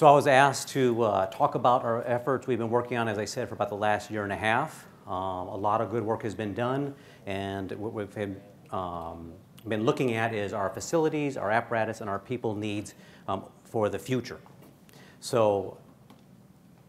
So I was asked to talk about our efforts we've been working on, as I said, for about the last year and a half. A lot of good work has been done, and what we've been looking at is our facilities, our apparatus, and our people needs for the future. So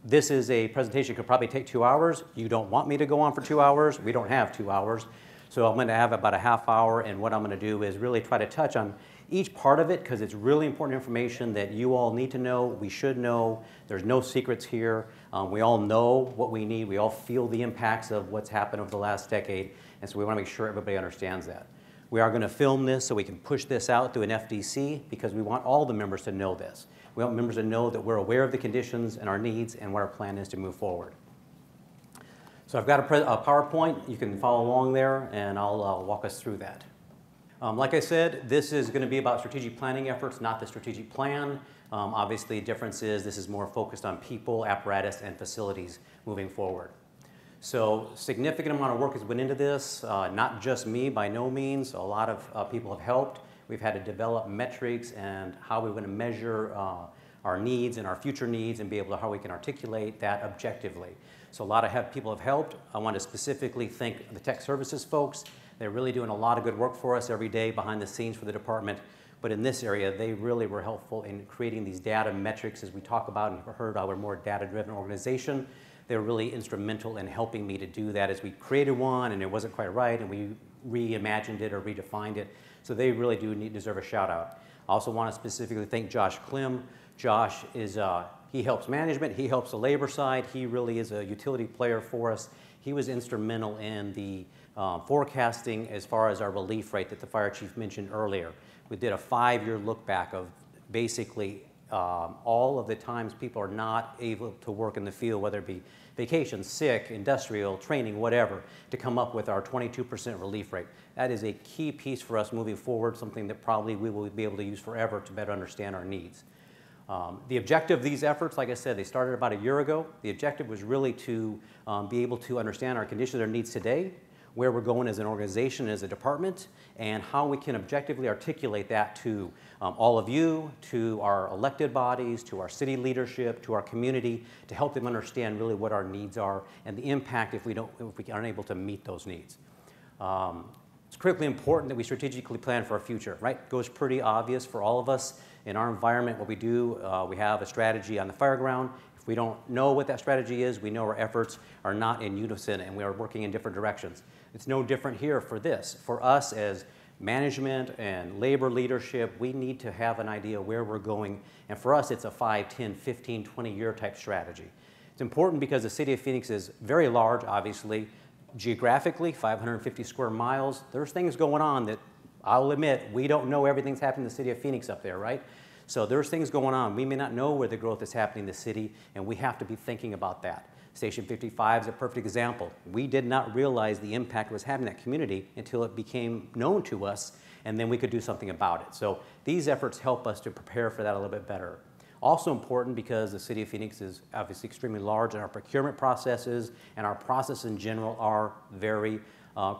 this is a presentation that could probably take 2 hours. You don't want me to go on for 2 hours. We don't have 2 hours. So I'm going to have about a half hour, and what I'm going to do is really try to touch on each part of it because it's really important information that you all need to know, we should know. There's no secrets here. We all know what we need. We all feel the impacts of what's happened over the last decade, and so we want to make sure everybody understands that. We are going to film this so we can push this out through an FDC because we want all the members to know this. We want members to know that we're aware of the conditions and our needs and what our plan is to move forward. So I've got a PowerPoint. You can follow along there, and I'll walk us through that. Like I said, this is going to be about strategic planning efforts, not the strategic plan. Obviously, the difference is this is more focused on people, apparatus, and facilities moving forward. So significant amount of work has went into this, not just me by no means. A lot of people have helped. We've had to develop metrics and how we're going to measure our needs and our future needs and be able to how we can articulate that objectively. So a lot of people have helped. I want to specifically thank the tech services folks. They're really doing a lot of good work for us every day behind the scenes for the department. But in this area, they really were helpful in creating these data metrics as we talk about and you've heard our more data-driven organization. They were really instrumental in helping me to do that as we created one and it wasn't quite right and we reimagined it or redefined it. So they really do deserve a shout out. I also want to specifically thank Josh Klim. Josh is, he helps management, he helps the labor side. He really is a utility player for us. He was instrumental in the forecasting as far as our relief rate that the fire chief mentioned earlier. We did a 5-year look back of basically all of the times people are not able to work in the field, whether it be vacation, sick, industrial, training, whatever, to come up with our 22% relief rate. That is a key piece for us moving forward, something that probably we will be able to use forever to better understand our needs. The objective of these efforts, like I said, they started about a year ago. The objective was really to be able to understand our conditions, our needs today, where we're going as an organization, as a department, and how we can objectively articulate that to all of you, to our elected bodies, to our city leadership, to our community, to help them understand really what our needs are and the impact if we aren't able to meet those needs. It's critically important that we strategically plan for our future, right? It goes pretty obvious for all of us in our environment. What we do, we have a strategy on the fire ground. If we don't know what that strategy is, we know our efforts are not in unison and we are working in different directions. It's no different here for this. For us as management and labor leadership, we need to have an idea where we're going. And for us, it's a 5, 10, 15, 20-year type strategy. It's important because the city of Phoenix is very large, obviously. Geographically, 550 square miles. There's things going on that I'll admit, we don't know everything's happening in the city of Phoenix up there, right? So there's things going on. We may not know where the growth is happening in the city, and we have to be thinking about that. Station 55 is a perfect example. We did not realize the impact it was having in that community until it became known to us, and then we could do something about it. So these efforts help us to prepare for that a little bit better. Also important because the city of Phoenix is obviously extremely large, and our procurement processes and our process in general are very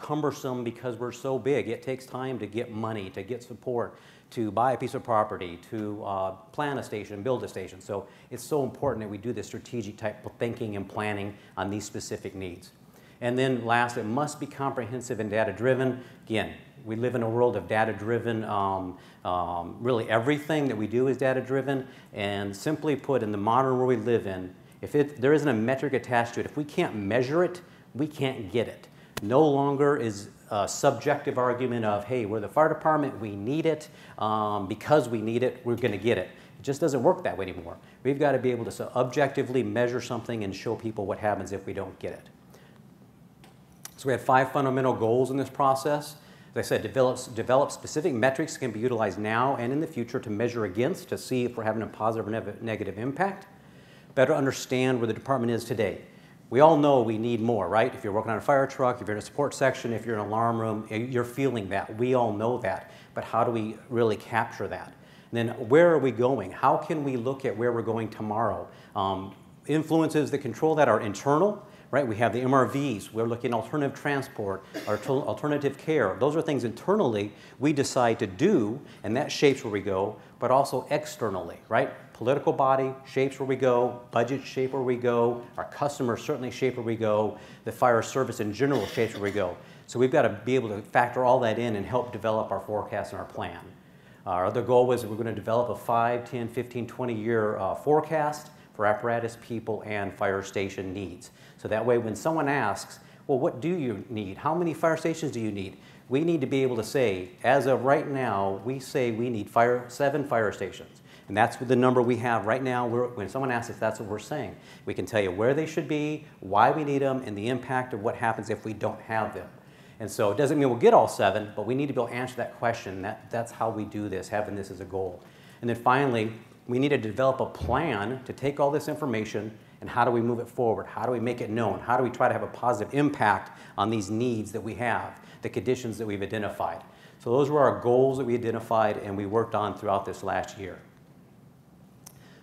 cumbersome because we're so big. It takes time to get money, to get support, to buy a piece of property, to plan a station, build a station. So it's so important that we do this strategic type of thinking and planning on these specific needs. And then last, it must be comprehensive and data-driven. Again, we live in a world of data-driven. Really everything that we do is data-driven. And simply put, in the modern world we live in, if there isn't a metric attached to it, if we can't measure it, we can't get it. No longer is a subjective argument of, hey, we're the fire department, we need it, because we need it, we're going to get it. It just doesn't work that way anymore. We've got to be able to objectively measure something and show people what happens if we don't get it. So we have 5 fundamental goals in this process. As I said, develop specific metrics that can be utilized now and in the future to measure against, to see if we're having a positive or negative impact. Better understand where the department is today. We all know we need more, right? If you're working on a fire truck, if you're in a support section, if you're in an alarm room, you're feeling that. We all know that. But how do we really capture that? And then where are we going? How can we look at where we're going tomorrow? Influences that control that are internal right? We have the MRVs. We're looking at alternative transport, alternative care. Those are things internally we decide to do, and that shapes where we go, but also externally, right? Political body shapes where we go, budgets shape where we go, our customers certainly shape where we go, the fire service in general shapes where we go. So we've got to be able to factor all that in and help develop our forecast and our plan. Our other goal was we're going to develop a 5, 10, 15, 20-year forecast for apparatus, people, and fire station needs. So that way when someone asks, well, what do you need? How many fire stations do you need? We need to be able to say, as of right now, we say we need 7 fire stations. And that's the number we have right now. When someone asks us, that's what we're saying. We can tell you where they should be, why we need them, and the impact of what happens if we don't have them. And so it doesn't mean we'll get all 7, but we need to be able to answer that question. That's how we do this, having this as a goal. And then finally, we need to develop a plan to take all this information and how do we move it forward? How do we make it known? How do we try to have a positive impact on these needs that we have, the conditions that we've identified? So those were our goals that we identified and we worked on throughout this last year.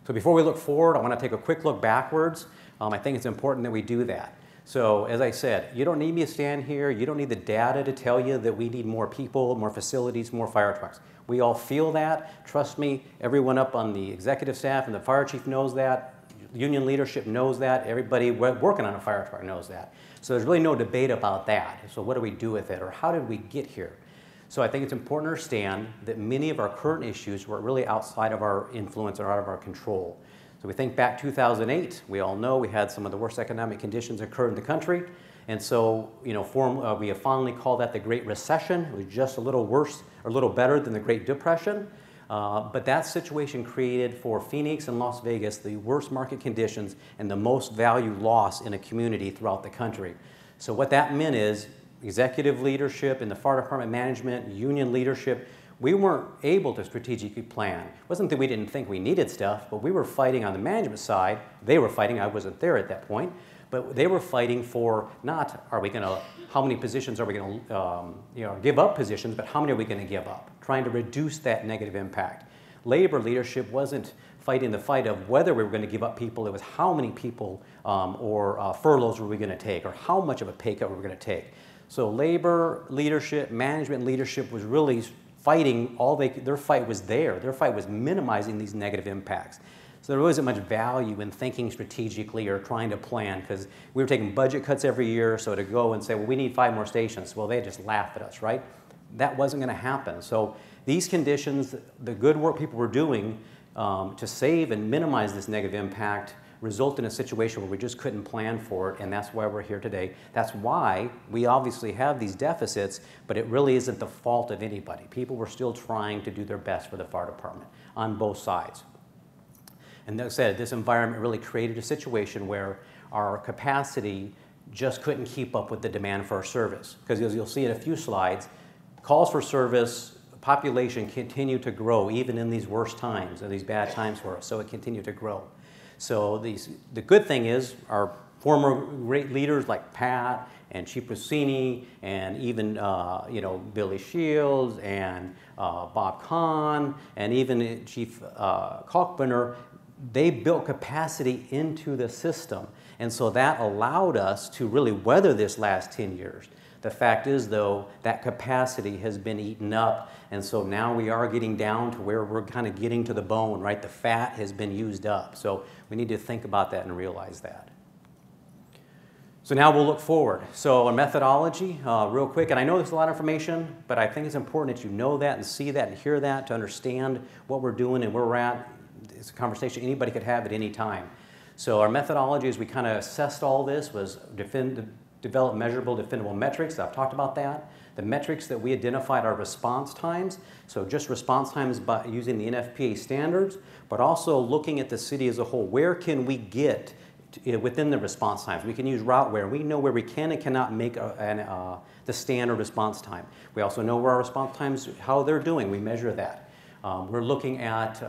So before we look forward, I want to take a quick look backwards. I think it's important that we do that. So as I said, you don't need me to stand here. You don't need the data to tell you that we need more people, more facilities, more fire trucks. We all feel that. Trust me, everyone up on the executive staff and the fire chief knows that. Union leadership knows that. Everybody working on a fire truck knows that. So there's really no debate about that. So what do we do with it, or how did we get here? So I think it's important to understand that many of our current issues were really outside of our influence or out of our control. So we think back 2008, we all know we had some of the worst economic conditions occur in the country. And so, we have fondly called that the Great Recession. It was just a little worse, or a little better than the Great Depression. But that situation created for Phoenix and Las Vegas the worst market conditions and the most value loss in a community throughout the country. So what that meant is executive leadership and the fire department management, union leadership, we weren't able to strategically plan. It wasn't that we didn't think we needed stuff, but we were fighting on the management side. They were fighting, I wasn't there at that point, but they were fighting for not how many positions are we going to give up positions, but how many are we going to give up, trying to reduce that negative impact. Labor leadership wasn't fighting the fight of whether we were going to give up people, it was how many people or furloughs were we going to take, or how much of a pay cut we were going to take. So labor leadership, management leadership was really fighting, their fight was there. Their fight was minimizing these negative impacts. So there wasn't much value in thinking strategically or trying to plan, because we were taking budget cuts every year. So to go and say, well, we need 5 more stations, well, they just laugh at us, right? That wasn't going to happen. So these conditions, the good work people were doing to save and minimize this negative impact, result in a situation where we just couldn't plan for it, and that's why we're here today. That's why we obviously have these deficits, but it really isn't the fault of anybody. People were still trying to do their best for the fire department on both sides. And like I said, this environment really created a situation where our capacity just couldn't keep up with the demand for our service. Because as you'll see in a few slides, calls for service, population continued to grow even in these worst times, or these bad times for us, so it continued to grow. So the good thing is our former great leaders like Pat and Chief Rossini and even Billy Shields and Bob Kahn and even Chief Kalkbrenner, they built capacity into the system. And so that allowed us to really weather this last 10 years. The fact is, though, that capacity has been eaten up, and so now we are getting down to where we're kind of getting to the bone, right? The fat has been used up. So we need to think about that and realize that. So now we'll look forward. So a methodology, real quick, and I know there's a lot of information, but I think it's important that you know that and see that and hear that to understand what we're doing and where we're at. It's a conversation anybody could have at any time. So our methodology, as we kind of assessed all this, was develop measurable, definitive metrics. I've talked about that. The metrics that we identified are response times. So just response times by using the NFPA standards, but also looking at the city as a whole. Where can we get within the response times? We can use Routeware. We know where we can and cannot make the standard response time. We also know where our response times, how they're doing. We measure that. We're looking at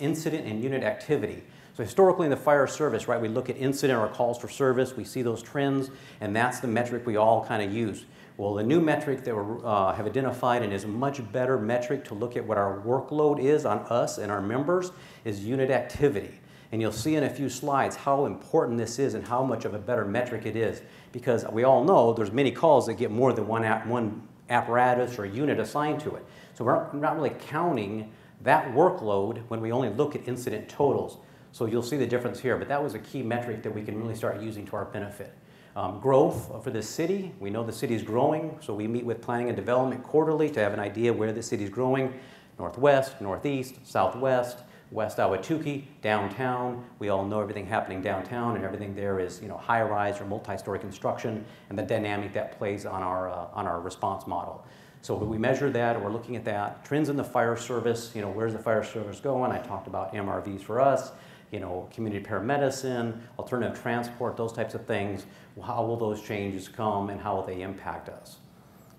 incident and unit activity. So historically in the fire service, right, we look at incident or calls for service, we see those trends, and that's the metric we all kind of use. Well, the new metric that we have identified and is a much better metric to look at what our workload is on us and our members is unit activity. And you'll see in a few slides how important this is and how much of a better metric it is. Because we all know there's many calls that get more than one apparatus or unit assigned to it. So we're not really counting that workload when we only look at incident totals. So you'll see the difference here, but that was a key metric that we can really start using to our benefit. Growth for the city, we know the city is growing, so we meet with planning and development quarterly to have an idea where the city is growing. Northwest, northeast, southwest, West Ahwatukee, downtown. We all know everything happening downtown, and everything there is, high-rise or multi-story construction, and the dynamic that plays on our response model. So we measure that, we're looking at that. Trends in the fire service, where's the fire service going? I talked about MRVs for us, community paramedicine, alternative transport, those types of things. How will those changes come and how will they impact us?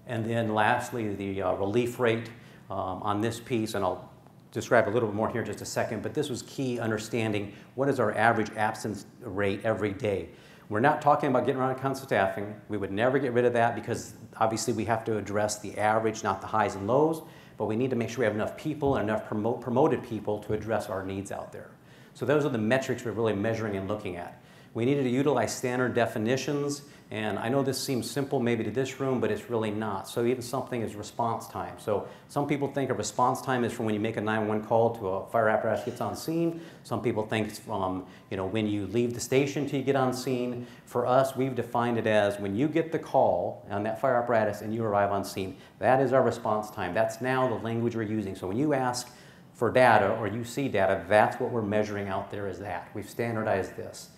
And then lastly, the relief rate on this piece, and I'll describe a little bit more here in just a second, but this was key understanding what is our average absence rate every day. We're not talking about getting around to constant staffing. We would never get rid of that because obviously we have to address the average, not the highs and lows, but we need to make sure we have enough people and enough promoted people to address our needs out there. So those are the metrics we're really measuring and looking at. We needed to utilize standard definitions, and I know this seems simple maybe to this room, but it's really not. So even something as response time. So some people think a response time is from when you make a 911 call to a fire apparatus gets on scene. Some people think it's from when you leave the station till you get on scene. For us, we've defined it as when you get the call on that fire apparatus and you arrive on scene. That is our response time. That's now the language we're using. So when you ask for data or you see data, that's what we're measuring out there is that. We've standardized this.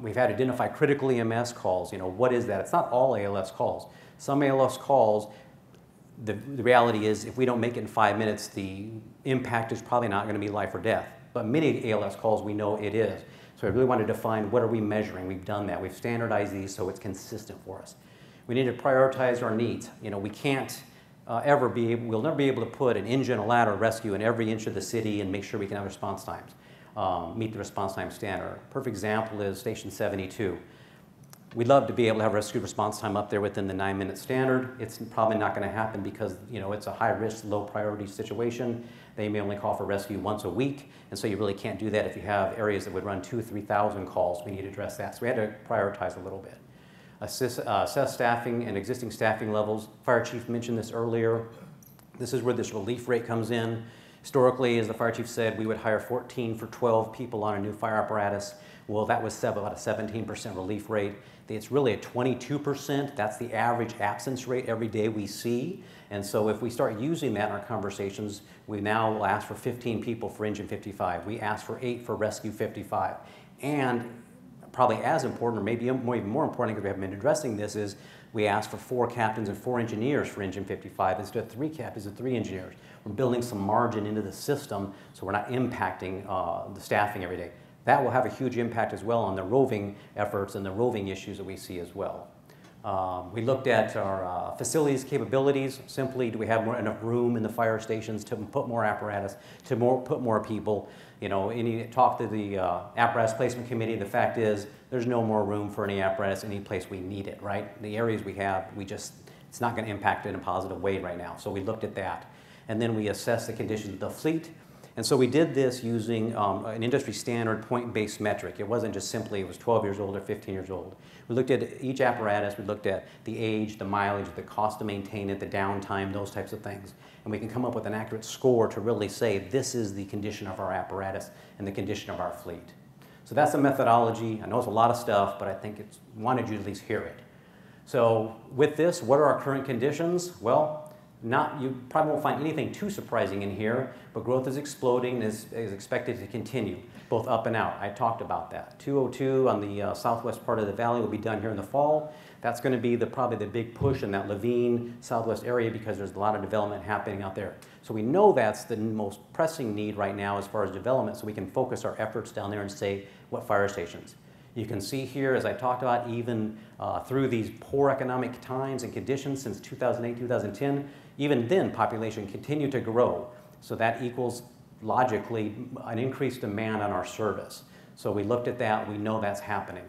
We've had identified critical EMS calls. What is that? It's not all ALS calls. Some ALS calls, the reality is if we don't make it in 5 minutes, the impact is probably not going to be life or death. But many ALS calls, we know it is. So I really want to define what are we measuring. We've done that. We've standardized these so it's consistent for us. We need to prioritize our needs. We can't we'll never be able to put an engine, a ladder, rescue in every inch of the city and make sure we can have response times, meet the response time standard. Perfect example is Station 72. We'd love to be able to have rescue response time up there within the 9-minute standard. It's probably not going to happen because it's a high-risk, low-priority situation. They may only call for rescue once a week, and so you really can't do that if you have areas that would run 2,000 or 3,000 calls. We need to address that. So we had to prioritize a little bit. Assess staffing and existing staffing levels. Fire chief mentioned this earlier. This is where this relief rate comes in. Historically, as the fire chief said, we would hire 14 for 12 people on a new fire apparatus. Well, that was about a 17% relief rate. It's really a 22%. That's the average absence rate every day we see. And so if we start using that in our conversations, we now will ask for 15 people for Engine 55. We ask for 8 for Rescue 55. And probably as important, or maybe even more important, because we haven't been addressing this, is we ask for 4 captains and 4 engineers for Engine 55 instead of 3 captains and 3 engineers. We're building some margin into the system so we're not impacting the staffing every day. That will have a huge impact as well on the roving efforts and the roving issues that we see as well. We looked at our facilities capabilities. Simply, do we have enough room in the fire stations to put more apparatus, to put more people? Any talk to the apparatus placement committee, the fact is there's no more room for any apparatus any place we need it, right? The areas we have, it's not going to impact it in a positive way right now. So we looked at that. And then we assessed the conditions of the fleet. And so we did this using an industry standard point-based metric. It wasn't just simply it was 12 years old or 15 years old. We looked at each apparatus, we looked at the age, the mileage, the cost to maintain it, the downtime, those types of things. And we can come up with an accurate score to really say this is the condition of our apparatus and the condition of our fleet. So that's the methodology. I know it's a lot of stuff, but I think wanted you to at least hear it. So with this, what are our current conditions? Well, you probably won't find anything too surprising in here, but growth is exploding, is expected to continue, both up and out. I talked about that. 202 on the southwest part of the valley will be done here in the fall. That's going to be probably the big push in that Laveen southwest area because there's a lot of development happening out there. So we know that's the most pressing need right now as far as development, so we can focus our efforts down there and say, what fire stations? You can see here, as I talked about, even through these poor economic times and conditions since 2008, 2010, even then population continued to grow. So that equals, logically, an increased demand on our service. So we looked at that, we know that's happening.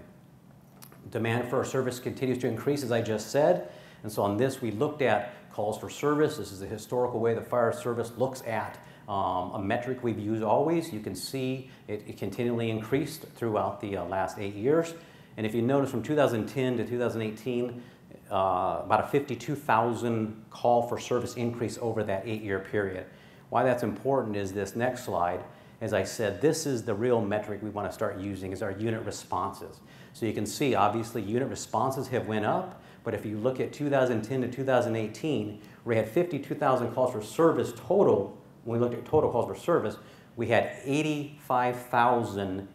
Demand for our service continues to increase, as I just said. And so on this, we looked at calls for service. This is the historical way the fire service looks at a metric we've used always. You can see it continually increased throughout the last 8 years. And if you notice from 2010 to 2018, about a 52,000 call for service increase over that 8-year period. Why that's important is this next slide. As I said, this is the real metric we want to start using, is our unit responses. So you can see, obviously, unit responses have went up, but if you look at 2010 to 2018, we had 52,000 calls for service total. When we looked at total calls for service, we had 85,000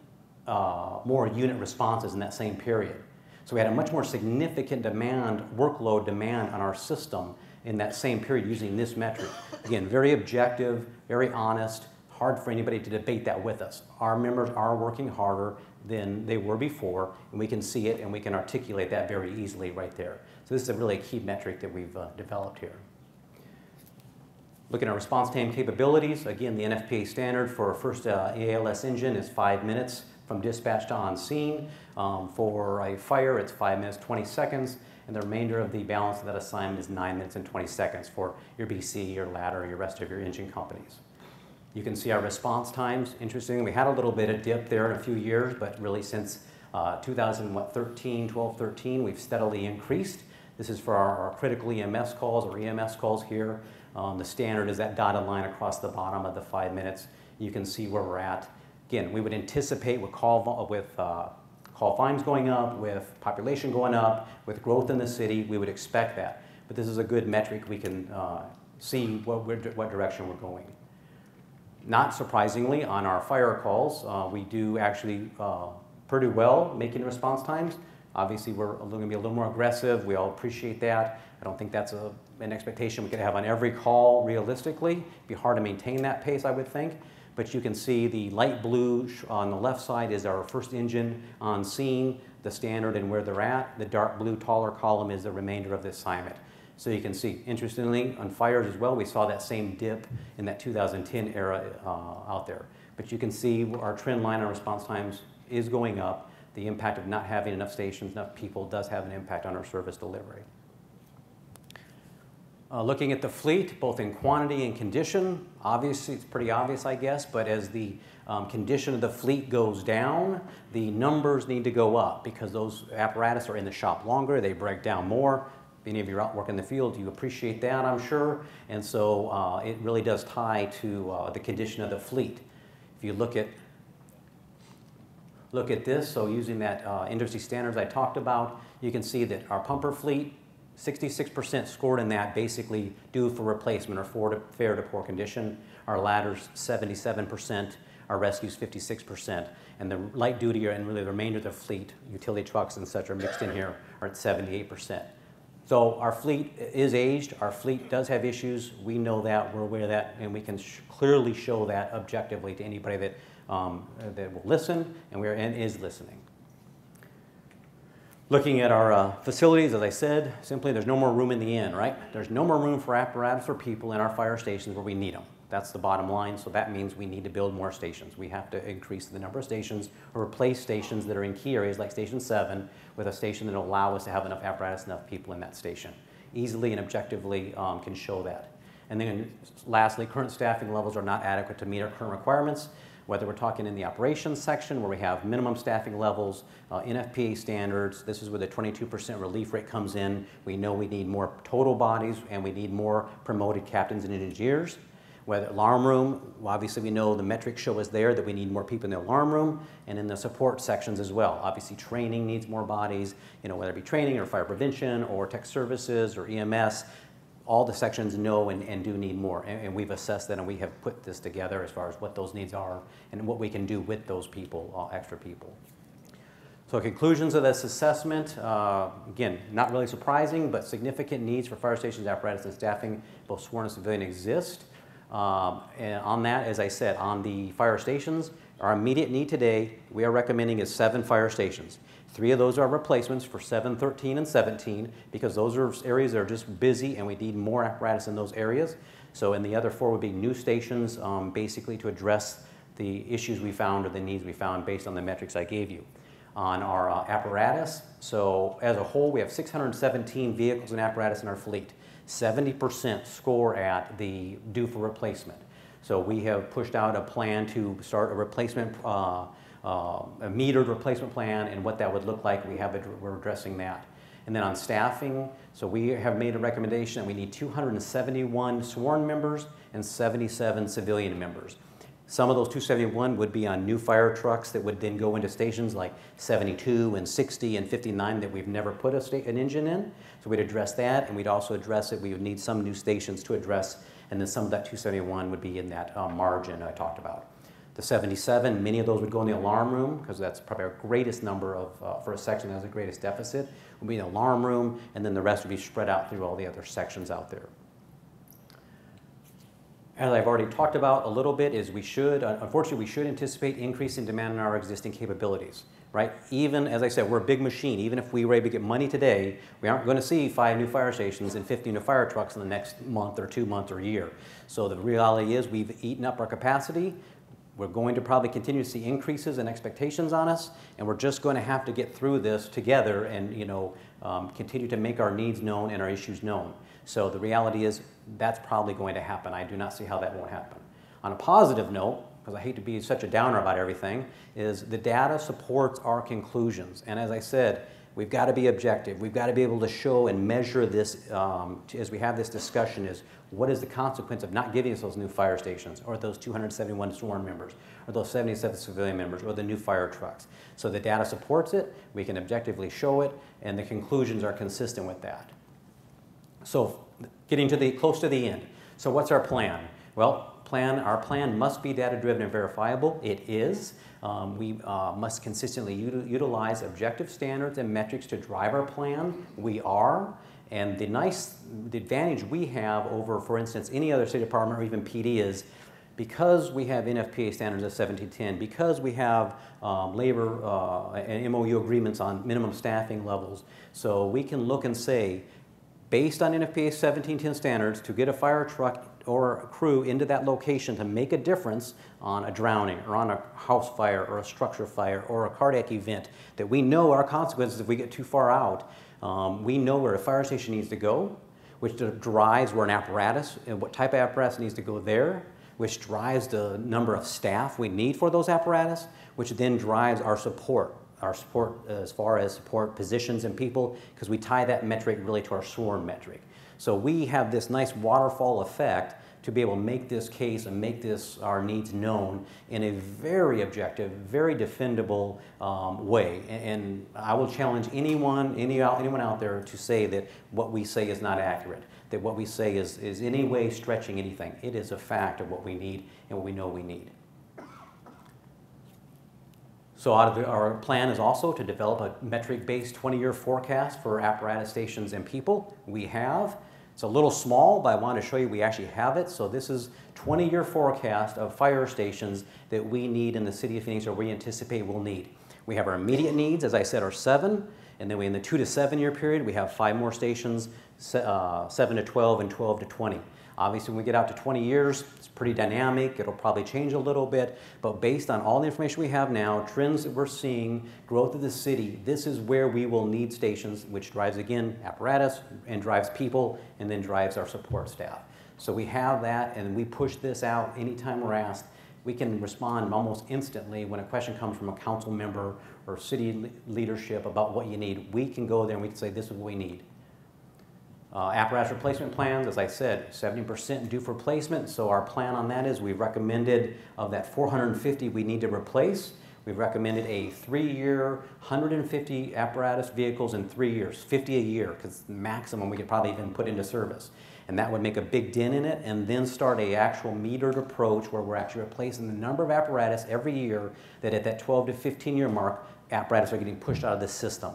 more unit responses in that same period. So we had a much more significant workload demand on our system in that same period using this metric. Again, very objective, very honest, hard for anybody to debate that with us. Our members are working harder than they were before, and we can see it and we can articulate that very easily right there. So this is a really key metric that we've developed here. Looking at response time capabilities, again, the NFPA standard for a first EALS engine is 5 minutes from dispatch to on scene. For a fire, it's 5 minutes, 20 seconds, and the remainder of the balance of that assignment is 9 minutes and 20 seconds for your BC, your ladder, your rest of your engine companies. You can see our response times. Interesting, we had a little bit of dip there in a few years, but really since 12, 13, we've steadily increased. This is for our critical EMS calls or EMS calls here. The standard is that dotted line across the bottom of the 5 minutes. You can see where we're at. Again, we would anticipate with call volumes going up, with population going up, with growth in the city, we would expect that. But this is a good metric. We can see what direction we're going. Not surprisingly, on our fire calls, we do actually pretty well making response times. Obviously, we're going to be a little more aggressive. We all appreciate that. I don't think that's an expectation we could have on every call realistically. It'd be hard to maintain that pace, I would think. But you can see the light blue on the left side is our first engine on scene, the standard and where they're at. The dark blue taller column is the remainder of the assignment. So you can see, interestingly, on fires as well, we saw that same dip in that 2010 era out there. But you can see our trend line on response times is going up. The impact of not having enough stations, enough people, does have an impact on our service delivery. Looking at the fleet, both in quantity and condition, obviously it's pretty obvious, I guess, but as the condition of the fleet goes down, the numbers need to go up because those apparatus are in the shop longer, they break down more. If any of you are out working in the field, you appreciate that, I'm sure. And so it really does tie to the condition of the fleet. If you look at this, so using that industry standards I talked about, you can see that our pumper fleet, 66% scored in that, basically due for replacement or fair to poor condition. Our ladders, 77%. Our rescues, 56%. And the light duty and really the remainder of the fleet, utility trucks and such are mixed in here, are at 78%. So our fleet is aged. Our fleet does have issues. We know that. We're aware of that. And we can clearly show that objectively to anybody that will listen and is listening. Looking at our facilities, as I said, simply there's no more room in the inn, right? There's no more room for apparatus or people in our fire stations where we need them. That's the bottom line, so that means we need to build more stations. We have to increase the number of stations or replace stations that are in key areas like Station 7 with a station that will allow us to have enough apparatus, enough people in that station. Easily and objectively can show that. And then lastly, current staffing levels are not adequate to meet our current requirements. Whether we're talking in the operations section where we have minimum staffing levels, NFPA standards, this is where the 22% relief rate comes in. We know we need more total bodies and we need more promoted captains and engineers. Whether alarm room, obviously we know the metrics show us there that we need more people in the alarm room and in the support sections as well. Obviously training needs more bodies, whether it be training or fire prevention or tech services or EMS. All the sections know and do need more, and we've assessed that and we have put this together as far as what those needs are and what we can do with those people, extra people. So conclusions of this assessment, again, not really surprising, but significant needs for fire stations, apparatus, and staffing, both sworn and civilian, exist. And on that, as I said, on the fire stations, our immediate need today, we are recommending is 7 fire stations. 3 of those are replacements for 7, 13, and 17 because those are areas that are just busy and we need more apparatus in those areas. So, and the other 4 would be new stations basically to address the issues we found or the needs we found based on the metrics I gave you. On our apparatus, so as a whole, we have 617 vehicles and apparatus in our fleet. 70% score at the due for replacement. So we have pushed out a plan to start a replacement, a metered replacement plan, and what that would look like. We're addressing that. And then on staffing, so we have made a recommendation that we need 271 sworn members and 77 civilian members. Some of those 271 would be on new fire trucks that would then go into stations like 72 and 60 and 59 that we've never put an engine in. So we'd address that, and we'd also address it. We would need some new stations to address, and then some of that 271 would be in that margin I talked about. The 77, many of those would go in the alarm room, because that's probably our greatest number of, for a section that has the greatest deficit, would be in the alarm room, and then the rest would be spread out through all the other sections out there. As I've already talked about a little bit, is unfortunately, we should anticipate increasing demand in our existing capabilities, right? Even, as I said, we're a big machine. Even if we were able to get money today, we aren't going to see 5 new fire stations and 50 new fire trucks in the next month or 2 months or year. So the reality is we've eaten up our capacity. We're going to probably continue to see increases in expectations on us, and we're just going to have to get through this together and continue to make our needs known and our issues known. So the reality is that's probably going to happen. I do not see how that won't happen. On a positive note, because I hate to be such a downer about everything, is the data supports our conclusions. And as I said, we've got to be objective. We've got to be able to show and measure this as we have this discussion is what is the consequence of not giving us those new fire stations or those 271 sworn members or those 77 civilian members or the new fire trucks. So the data supports it, we can objectively show it, and the conclusions are consistent with that. So getting to close to the end. So what's our plan? Well, our plan must be data-driven and verifiable. It is. We must consistently utilize objective standards and metrics to drive our plan. We are. And the advantage we have over, for instance, any other city department or even PD is because we have NFPA standards of 1710, because we have labor and MOU agreements on minimum staffing levels, so we can look and say, based on NFPA 1710 standards, to get a fire truck or a crew into that location to make a difference on a drowning or on a house fire or a structure fire or a cardiac event, that we know our consequences if we get too far out. We know where a fire station needs to go, which drives where an apparatus and what type of apparatus needs to go there, which drives the number of staff we need for those apparatus, which then drives our support as far as support positions and people, because we tie that metric really to our sworn metric. So we have this nice waterfall effect to be able to make this case and make our needs known in a very objective, very defendable way. And I will challenge anyone out there to say that what we say is not accurate, that what we say is in any way stretching anything. It is a fact of what we need and what we know we need. So our plan is also to develop a metric-based 20-year forecast for apparatus stations and people. We have. It's a little small, but I want to show you we actually have it. So this is 20-year forecast of fire stations that we need in the city of Phoenix, or we anticipate we'll need. We have our immediate needs, as I said, are 7. And then in the 2 to 7 year period, we have 5 more stations, 7 to 12 and 12 to 20. Obviously, when we get out to 20 years, it's pretty dynamic. It'll probably change a little bit. But based on all the information we have now, trends that we're seeing, growth of the city, this is where we will need stations, which drives, again, apparatus and drives people and then drives our support staff. So we have that, and we push this out anytime we're asked. We can respond almost instantly when a question comes from a council member or city leadership about what you need. We can go there and we can say, this is what we need. Apparatus replacement plans, as I said, 70% due for replacement. So our plan on that is we've recommended of that 450 we need to replace, we've recommended a 3-year, 150 apparatus vehicles in 3 years, 50 a year, because the maximum we could probably even put into service. And that would make a big dent in it, and then start an actual metered approach where we're actually replacing the number of apparatus every year that at that 12 to 15 year mark, apparatus are getting pushed out of the system.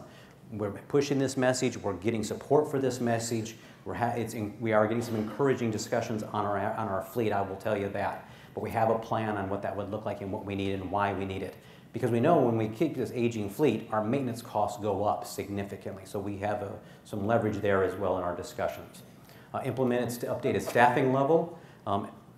We're pushing this message. We're getting support for this message. We are getting some encouraging discussions on our fleet, I will tell you that. But we have a plan on what that would look like and what we need and why we need it. Because we know when we keep this aging fleet, our maintenance costs go up significantly. So we have some leverage there as well in our discussions. Implemented updated staffing level.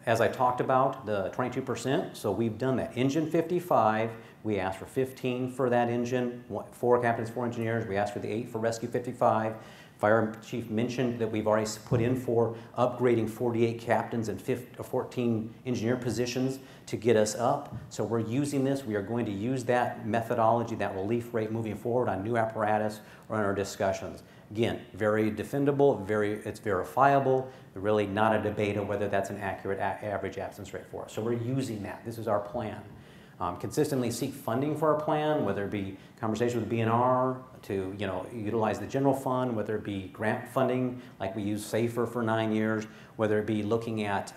As I talked about, the 22%, so we've done that. Engine 55, we asked for 15 for that engine, 4 captains, 4 engineers. We asked for the 8 for Rescue 55. Fire Chief mentioned that we've already put in for upgrading 48 captains and 14 engineer positions to get us up. So we're using this. We are going to use that methodology, that relief rate moving forward on new apparatus or in our discussions. Again, very defendable, it's verifiable, really not a debate of whether that's an accurate average absence rate for us. So we're using that. This is our plan. Consistently seek funding for our plan, whether it be conversation with BNR to utilize the general fund, whether it be grant funding like we use SAFER for 9 years, whether it be looking at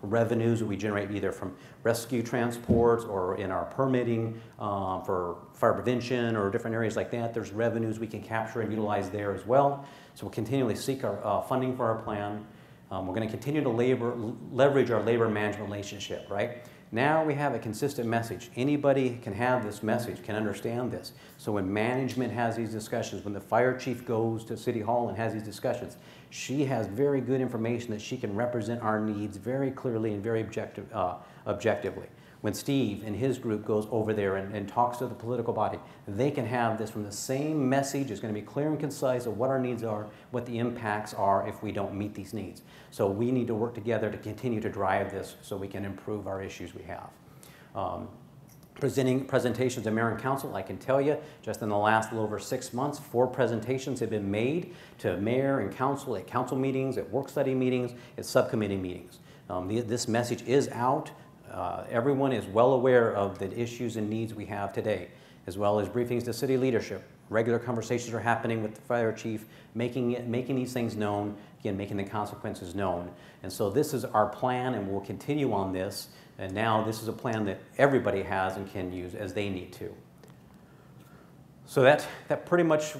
revenues that we generate either from rescue transports or in our permitting for fire prevention or different areas like that. There's revenues we can capture and utilize there as well. So we'll continually seek our funding for our plan. We're going to continue to leverage our labor management relationship, right? Now we have a consistent message. Anybody can have this message, can understand this. So when management has these discussions, when the fire chief goes to City Hall and has these discussions, she has very good information that she can represent our needs very clearly and very objectively. When Steve and his group goes over there and talks to the political body, they can have this from the same message. It's going to be clear and concise of what our needs are, what the impacts are if we don't meet these needs. So we need to work together to continue to drive this so we can improve our issues we have. Presenting presentations to mayor and council, I can tell you, just in the last little over 6 months, 4 presentations have been made to mayor and council at council meetings, at work study meetings, at subcommittee meetings. This message is out. Everyone is well aware of the issues and needs we have today, as well as briefings to city leadership. Regular conversations are happening with the fire chief, making these things known, again, making the consequences known. And so this is our plan, and we'll continue on this. And now this is a plan that everybody has and can use as they need to. So that pretty much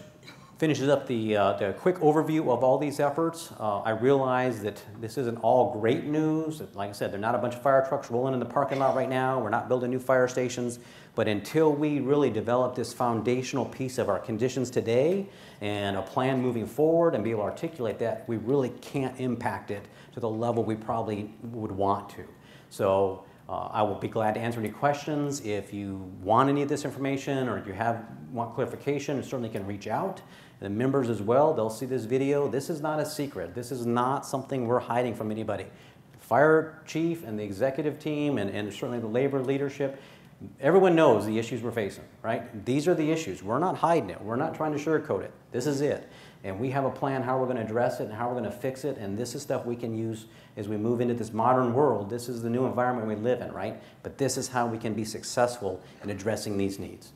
finishes up the quick overview of all these efforts. I realize that this isn't all great news. Like I said, there are not a bunch of fire trucks rolling in the parking lot right now. We're not building new fire stations. But until we really develop this foundational piece of our conditions today and a plan moving forward and be able to articulate that, we really can't impact it to the level we probably would want to. So I will be glad to answer any questions. If you want any of this information or if you want clarification, you certainly can reach out. The members as well, they'll see this video. This is not a secret. This is not something we're hiding from anybody. Fire chief and the executive team and certainly the labor leadership, everyone knows the issues we're facing, right? These are the issues. We're not hiding it. We're not trying to sugarcoat it. This is it. And we have a plan how we're going to address it and how we're going to fix it. And this is stuff we can use as we move into this modern world. This is the new environment we live in, right? But this is how we can be successful in addressing these needs.